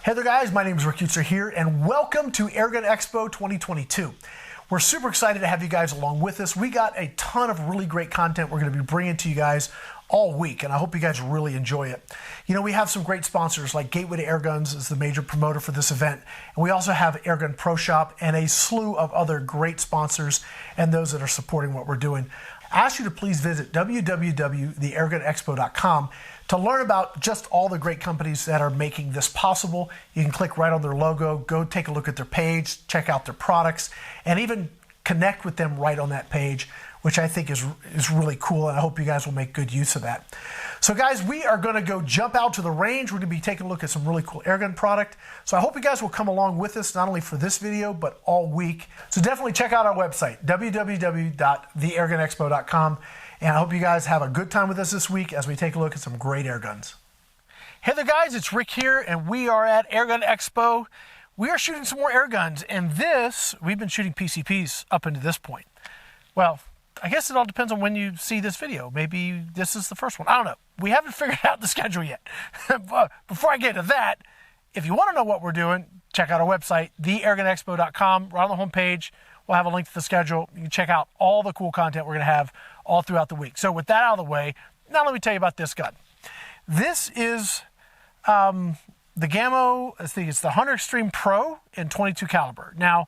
Hey there guys, my name is Rick Utzer here and welcome to Airgun Expo 2022. We're super excited to have you guys along with us. We got a ton of really great content we're going to be bringing to you guys all week, and I hope you guys really enjoy it. You know, we have some great sponsors like Gateway to Airguns is the major promoter for this event, and we also have Airgun Pro Shop and a slew of other great sponsors and those that are supporting what we're doing. I ask you to please visit www.theairgunexpo.com to learn about just all the great companies that are making this possible. You can click right on their logo, go take a look at their page, check out their products, and even connect with them right on that page, which I think is really cool, and I hope you guys will make good use of that. So guys, we are gonna go jump out to the range. We're gonna be taking a look at some really cool airgun product. So I hope you guys will come along with us, not only for this video, but all week. So definitely check out our website, www.theairgunexpo.com. And I hope you guys have a good time with us this week as we take a look at some great air guns. Hey there guys, it's Rick here, and we are at Airgun Expo. We are shooting some more air guns, and we've been shooting PCPs up until this point. Well, I guess it all depends on when you see this video. Maybe this is the first one. I don't know. We haven't figured out the schedule yet. But before I get to that, if you want to know what we're doing, check out our website, theairgunexpo.com. Right on the homepage, we'll have a link to the schedule. You can check out all the cool content we're going to have all throughout the week. So with that out of the way, now let me tell you about this gun. This is the Gamo, I think it's the Hunter Extreme Pro in 22 caliber. Now,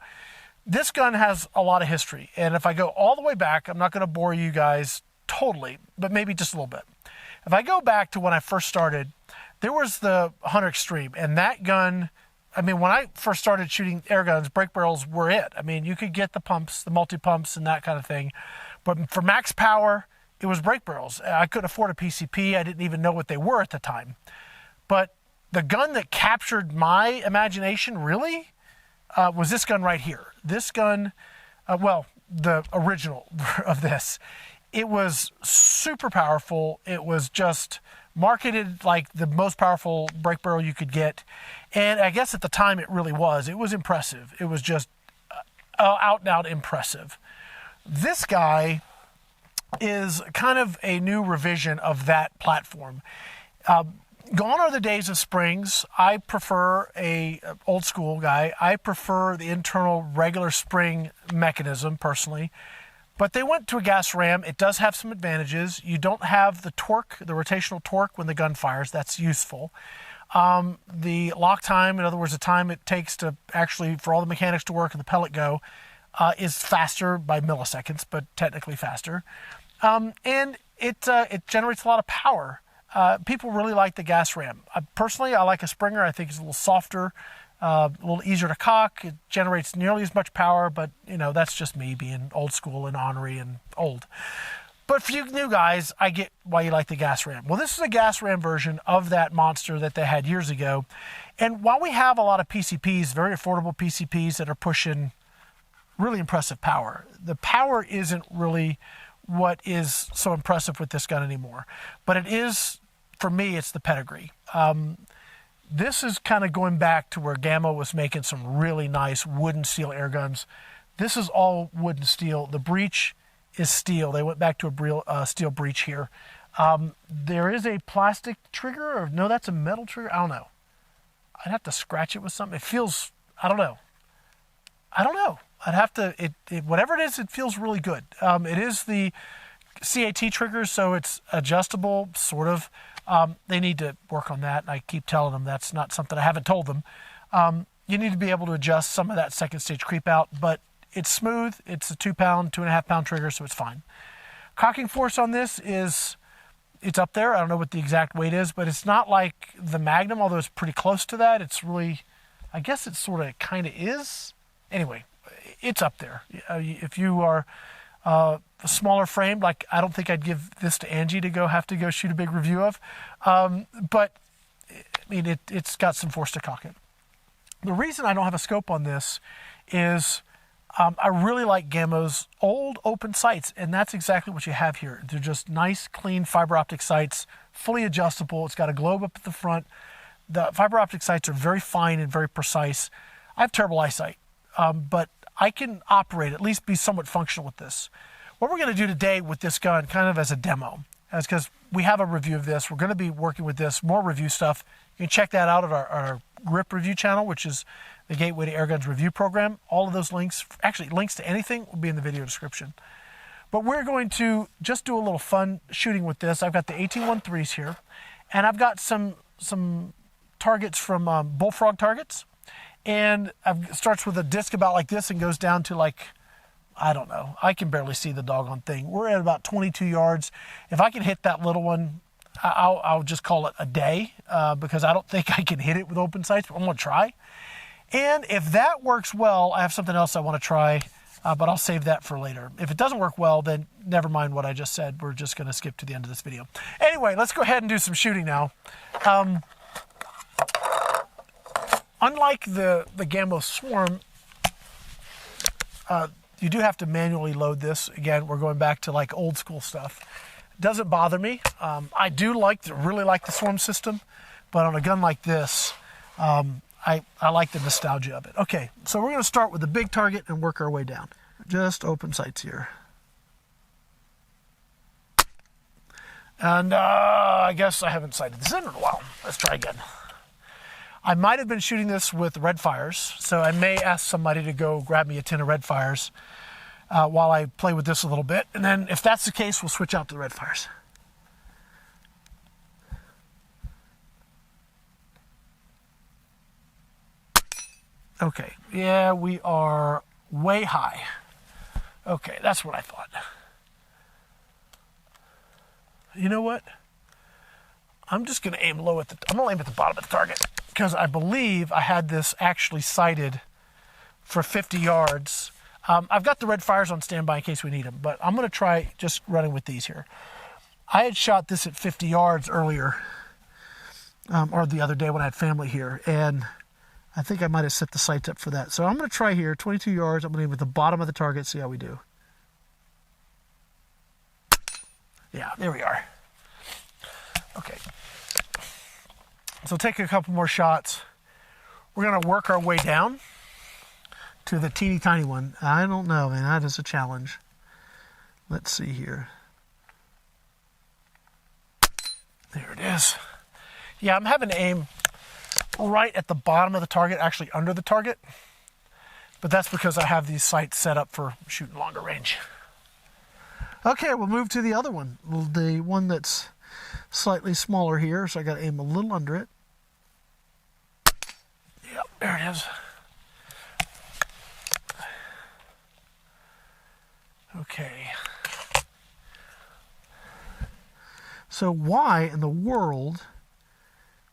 this gun has a lot of history, and if I go all the way back, I'm not going to bore you guys totally, but maybe just a little bit. If I go back to when I first started, there was the Hunter Extreme, and that gun, I mean, when I first started shooting air guns, brake barrels were it. I mean, you could get the pumps, the multi-pumps and that kind of thing, but for max power, it was brake barrels. I couldn't afford a PCP. I didn't even know what they were at the time. But the gun that captured my imagination, really, was this gun right here. This gun, well, the original of this. It was super powerful. It was just marketed like the most powerful brake barrel you could get. And I guess at the time it really was. It was impressive. It was just out and out impressive. This guy is kind of a new revision of that platform. Gone are the days of springs. I prefer a old school guy. I prefer the internal regular spring mechanism personally, but they went to a gas ram. It does have some advantages. You don't have the torque, the rotational torque when the gun fires. That's useful. The lock time, in other words, the time it takes to actually, for all the mechanics to work and the pellet go, is faster by milliseconds, but technically faster. And it generates a lot of power. People really like the gas ram. Personally, I like a Springer. I think it's a little softer, a little easier to cock. It generates nearly as much power, but you know, that's just me being old school and ornery and old. But for you new guys, I get why you like the gas ram. Well, this is a gas ram version of that monster that they had years ago. And while we have a lot of PCPs, very affordable PCPs that are pushing really impressive power, the power isn't really what is so impressive with this gun anymore. But it is, for me, it's the pedigree. This is kind of going back to where Gamo was making some really nice wooden steel air guns. This is all wood and steel. The breech is steel. They went back to a steel breech here. There is a plastic trigger, or no, that's a metal trigger. I don't know. I'd have to scratch it with something. It feels, I don't know. I'd have to, whatever it is, it feels really good. It is the CAT trigger, so it's adjustable, sort of. They need to work on that, and I keep telling them that's not something I haven't told them. You need to be able to adjust some of that second stage creep out, but it's smooth. It's a 2.5 pound trigger, so it's fine. Cocking force on this is, it's up there. I don't know what the exact weight is, but it's not like the Magnum, although it's pretty close to that. It's really, I guess it sort of kind of is. Anyway, it's up there. If you are a smaller frame, like I don't think I'd give this to Angie to have to go shoot a big review of. But I mean, it's got some force to cock it. The reason I don't have a scope on this is I really like Gamo's old open sights, and that's exactly what you have here. They're just nice, clean fiber optic sights, fully adjustable. It's got a globe up at the front. The fiber optic sights are very fine and very precise. I have terrible eyesight, but I can operate, at least be somewhat functional with this. What we're going to do today with this gun, kind of as a demo, is because we have a review of this. We're going to be working with this, more review stuff You can check that out at our grip review channel, which is the Gateway to Airguns review program. All of those links, actually links to anything, will be in the video description. But we're going to just do a little fun shooting with this. I've got the 1813s here, and I've got some targets from Bullfrog Targets, and it starts with a disc about like this and goes down to like, I don't know, I can barely see the doggone thing. We're at about 22 yards. If I can hit that little one, I'll just call it a day, because I don't think I can hit it with open sights, but I'm gonna try. And if that works well, I have something else I want to try, but I'll save that for later. If it doesn't work well, then never mind what I just said. We're just gonna skip to the end of this video. Anyway, let's go ahead and do some shooting now. Unlike the Gamo Swarm, you do have to manually load this. Again, we're going back to like old school stuff. Doesn't bother me. I do really like the Swarm system, but on a gun like this, I like the nostalgia of it. Okay, so we're going to start with the big target and work our way down. Just open sights here. And I guess I haven't sighted this in a while. Let's try again. I might have been shooting this with red fires, so I may ask somebody to go grab me a tin of red fires while I play with this a little bit. And then if that's the case, we'll switch out to the red fires. Okay, yeah, we are way high. Okay, that's what I thought. You know what? I'm just gonna aim low at I'm gonna aim at the bottom of the target, because I believe I had this actually sighted for 50 yards. I've got the red fires on standby in case we need them, but I'm gonna try just running with these here. I had shot this at 50 yards earlier, or the other day when I had family here, and I think I might have set the sights up for that. So I'm gonna try here, 22 yards, I'm gonna aim at the bottom of the target, see how we do. Yeah, there we are. Okay. So take a couple more shots. We're gonna work our way down to the teeny tiny one. I don't know, man, that is a challenge. Let's see here. There it is. Yeah, I'm having to aim right at the bottom of the target, actually under the target. But that's because I have these sights set up for shooting longer range. Okay, we'll move to the other one. The one that's slightly smaller here, so I gotta aim a little under it. Yep, there it is. Okay. So why in the world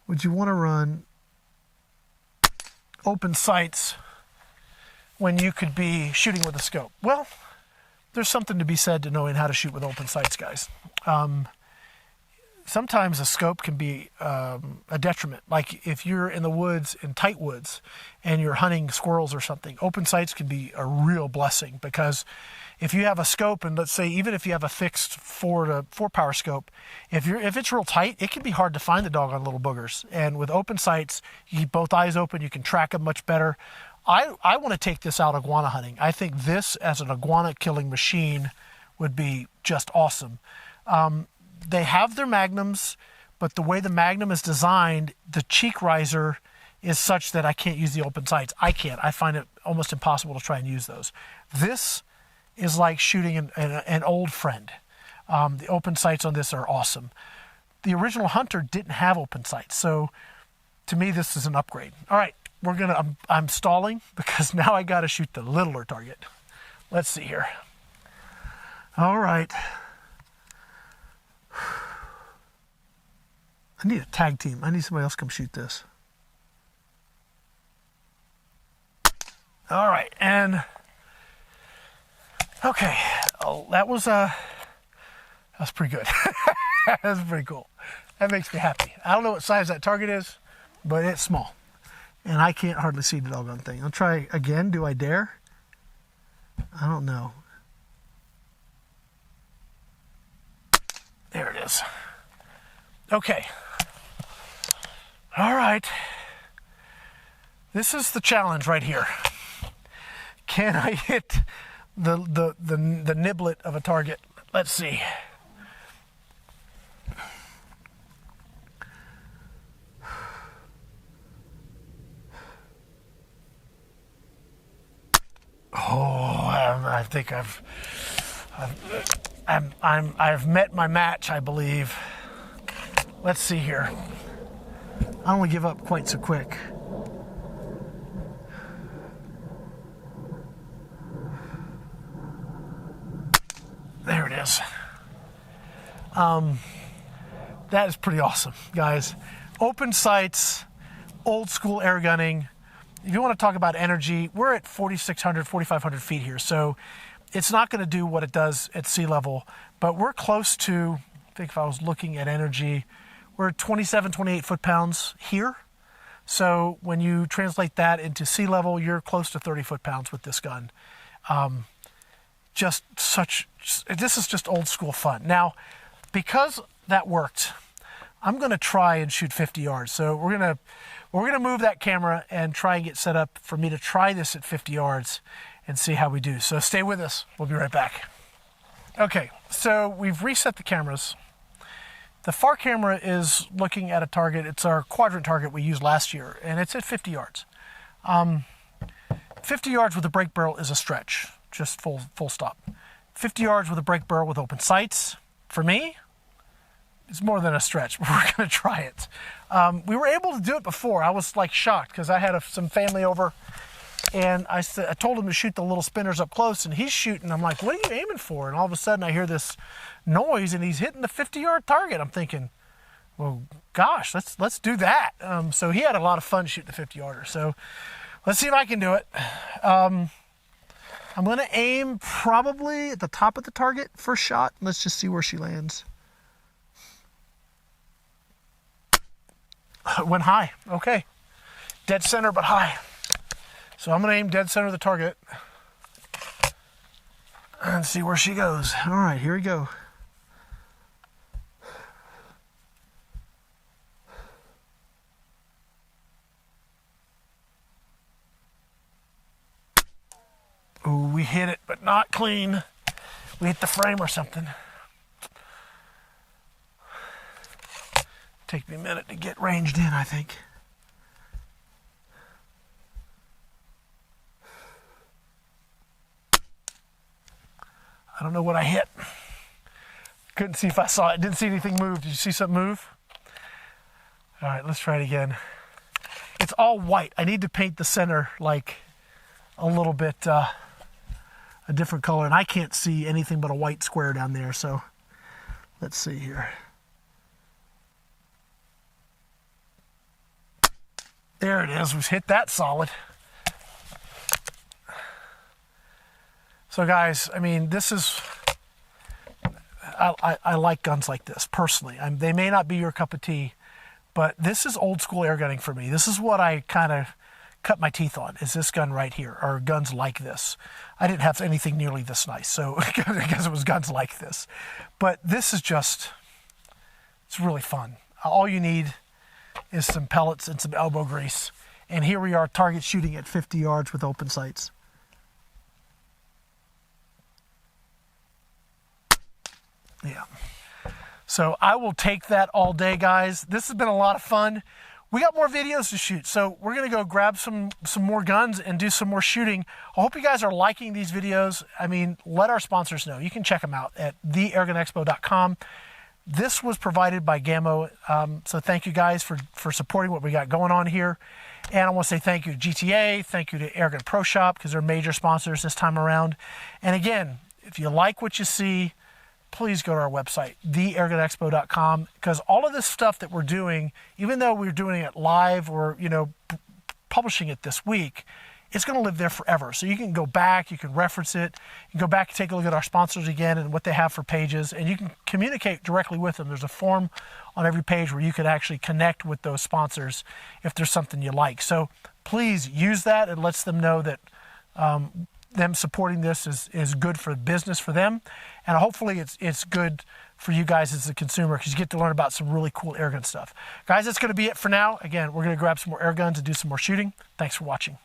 would you want to run open sights when you could be shooting with a scope? Well, there's something to be said to knowing how to shoot with open sights, guys. Sometimes a scope can be a detriment. Like if you're in the woods, in tight woods, and you're hunting squirrels or something, open sights can be a real blessing, because if you have a scope, and let's say even if you have a fixed 4 power scope, if it's real tight, it can be hard to find the doggone little boogers. And with open sights, you keep both eyes open, you can track them much better. I want to take this out iguana hunting. I think this as an iguana killing machine would be just awesome. They have their magnums, but the way the magnum is designed, the cheek riser is such that I can't use the open sights. I can't. I find it almost impossible to try and use those. This is like shooting an old friend. The open sights on this are awesome. The original Hunter didn't have open sights, so to me this is an upgrade. All right, I'm stalling because now I got to shoot the littler target. Let's see here. All right. I need a tag team. I need somebody else to come shoot this. All right, and okay, that was pretty good. That's pretty cool. That makes me happy. I don't know what size that target is, but it's small, and I can't hardly see the doggone thing. I'll try again. Do I dare? I don't know. There it is. Okay. All right. This is the challenge right here. Can I hit the niblet of a target? Let's see. think I've met my match, I believe. Let's see here. I don't want to give up quite so quick. There it is. That is pretty awesome, guys. Open sights, old school air gunning. If you want to talk about energy, we're at 4,600, 4,500 feet here. So it's not going to do what it does at sea level, but we're close to, I think if I was looking at energy, we're at 27, 28 foot-pounds here. So when you translate that into sea level, you're close to 30 foot-pounds with this gun. This is just old school fun. Now, because that worked, I'm going to try and shoot 50 yards. So we're going to move that camera and try and get set up for me to try this at 50 yards and see how we do. So stay with us. We'll be right back. Okay, so we've reset the cameras. The far camera is looking at a target. It's our quadrant target we used last year, and it's at 50 yards. 50 yards with a break barrel is a stretch, just full stop. 50 yards with a break barrel with open sights, for me, it's more than a stretch, but we're going to try it. We were able to do it before. I was like shocked because I had some family over, and I told him to shoot the little spinners up close, and he's shooting. I'm like, what are you aiming for? And all of a sudden I hear this noise, and he's hitting the 50-yard target. I'm thinking, well, gosh, let's do that. So he had a lot of fun shooting the 50-yarder. So let's see if I can do it. I'm going to aim probably at the top of the target first shot. Let's just see where she lands. Went high. Okay. Dead center, but high. So I'm going to aim dead center of the target and see where she goes. All right, here we go. Ooh, we hit it, but not clean. We hit the frame or something. Take me a minute to get ranged in, I think. I don't know what I hit. Couldn't see if I saw it. Didn't see anything move. Did you see something move? All right, let's try it again. It's all white. I need to paint the center like a little bit a different color, and I can't see anything but a white square down there. So let's see here. There it is. We've hit that solid. So guys, I mean, this is, I like guns like this personally. They may not be your cup of tea, but this is old school air gunning for me. This is what I kind of cut my teeth on, is this gun right here, or guns like this. I didn't have anything nearly this nice, so because it was guns like this. But this is just, it's really fun. All you need is some pellets and some elbow grease. And here we are, target shooting at 50 yards with open sights. Yeah. So I will take that all day, guys. This has been a lot of fun. We got more videos to shoot, so we're going to go grab some more guns and do some more shooting. I hope you guys are liking these videos. I mean, let our sponsors know. You can check them out at theairgunexpo.com. This was provided by Gamo, so thank you guys for supporting what we got going on here. And I want to say thank you to GTA, thank you to Airgun Pro Shop, because they're major sponsors this time around. And again, if you like what you see, please go to our website, theairgunexpo.com, because all of this stuff that we're doing, even though we're doing it live or, you know, publishing it this week, it's going to live there forever. So you can go back, you can reference it, you can go back and take a look at our sponsors again and what they have for pages, and you can communicate directly with them. There's a form on every page where you could actually connect with those sponsors if there's something you like. So please use that. It lets them know that them supporting this is good for business for them, and hopefully it's good for you guys as a consumer, because you get to learn about some really cool airgun stuff. Guys, that's going to be it for now. Again, we're going to grab some more air guns and do some more shooting. Thanks for watching.